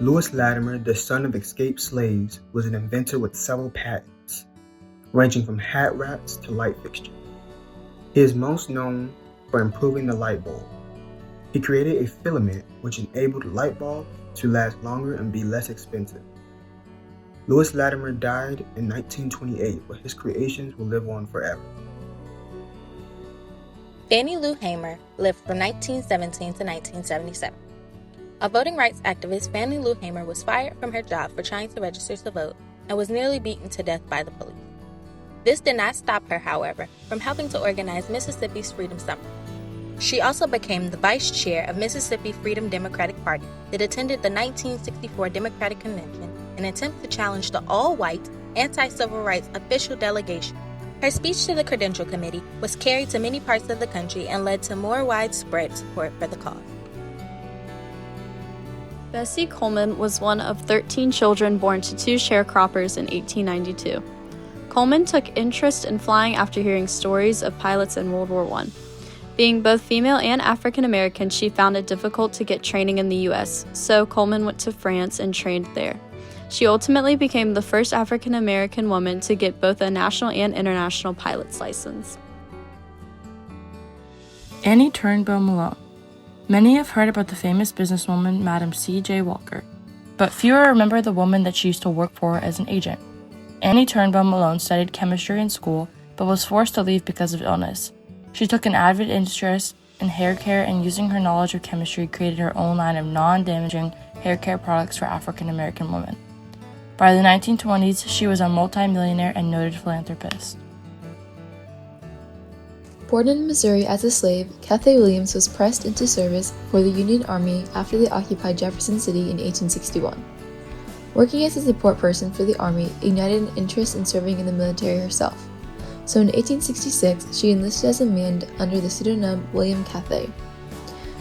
Louis Latimer, the son of escaped slaves, was an inventor with several patents, ranging from hat wraps to light fixtures. He is most known for improving the light bulb. He created a filament which enabled light bulbs to last longer and be less expensive. Louis Latimer died in 1928, but his creations will live on forever. Fannie Lou Hamer lived from 1917 to 1977. A voting rights activist, Fannie Lou Hamer was fired from her job for trying to register to vote and was nearly beaten to death by the police. This did not stop her, however, from helping to organize Mississippi's Freedom Summer. She also became the vice chair of Mississippi Freedom Democratic Party that attended the 1964 Democratic Convention in an attempt to challenge the all-white, anti-civil rights official delegation. Her speech to the Credential Committee was carried to many parts of the country and led to more widespread support for the cause. Bessie Coleman was one of 13 children born to two sharecroppers in 1892. Coleman took interest in flying after hearing stories of pilots in World War I. Being both female and African American, she found it difficult to get training in the U.S., so Coleman went to France and trained there. She ultimately became the first African American woman to get both a national and international pilot's license. Annie Turnbull Malone. Many have heard about the famous businesswoman Madam C.J. Walker, but fewer remember the woman that she used to work for as an agent. Annie Turnbull Malone studied chemistry in school, but was forced to leave because of illness. She took an avid interest in hair care and, using her knowledge of chemistry, created her own line of non-damaging hair care products for African American women. By the 1920s, she was a multi-millionaire and noted philanthropist. Born in Missouri as a slave, Cathay Williams was pressed into service for the Union Army after they occupied Jefferson City in 1861. Working as a support person for the Army ignited an interest in serving in the military herself. So in 1866, she enlisted as a man under the pseudonym William Cathay.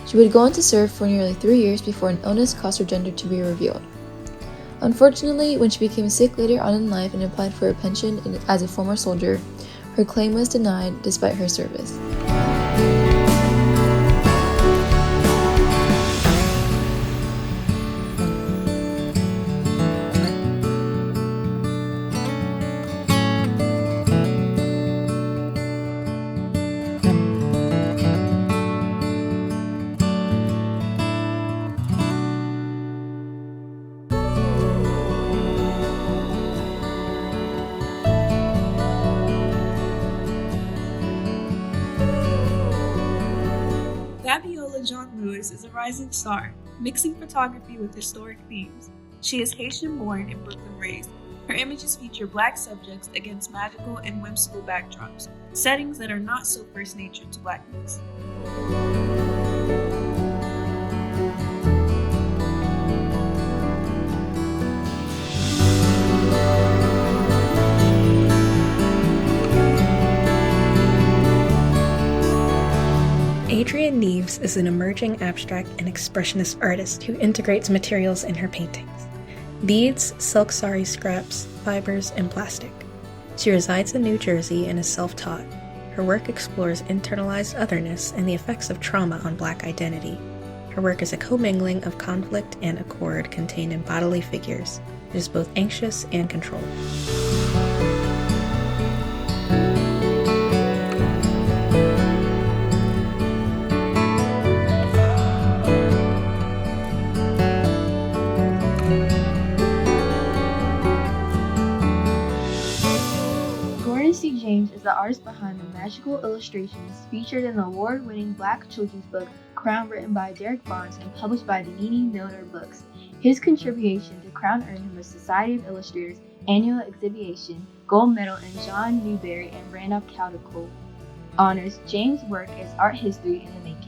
She would go on to serve for nearly 3 years before an illness caused her gender to be revealed. Unfortunately, when she became sick later on in life and applied for a pension as a former soldier, her claim was denied despite her service. Fabiola John Lewis is a rising star, mixing photography with historic themes. She is Haitian-born and Brooklyn-raised. Her images feature Black subjects against magical and whimsical backdrops, settings that are not so first-natured to Blackness. Adrienne Neves is an emerging abstract and expressionist artist who integrates materials in her paintings: beads, silk sari scraps, fibers, and plastic. She resides in New Jersey and is self-taught. Her work explores internalized otherness and the effects of trauma on Black identity. Her work is a commingling of conflict and accord contained in bodily figures. It is both anxious and controlled. James is the artist behind the magical illustrations featured in the award-winning Black children's book Crown, written by Derek Barnes and published by the Nene Milner Books. His contribution to Crown earned him a Society of Illustrators annual exhibition gold medal in John Newbery and Randolph Caldecott honors. James' work is art history in the making.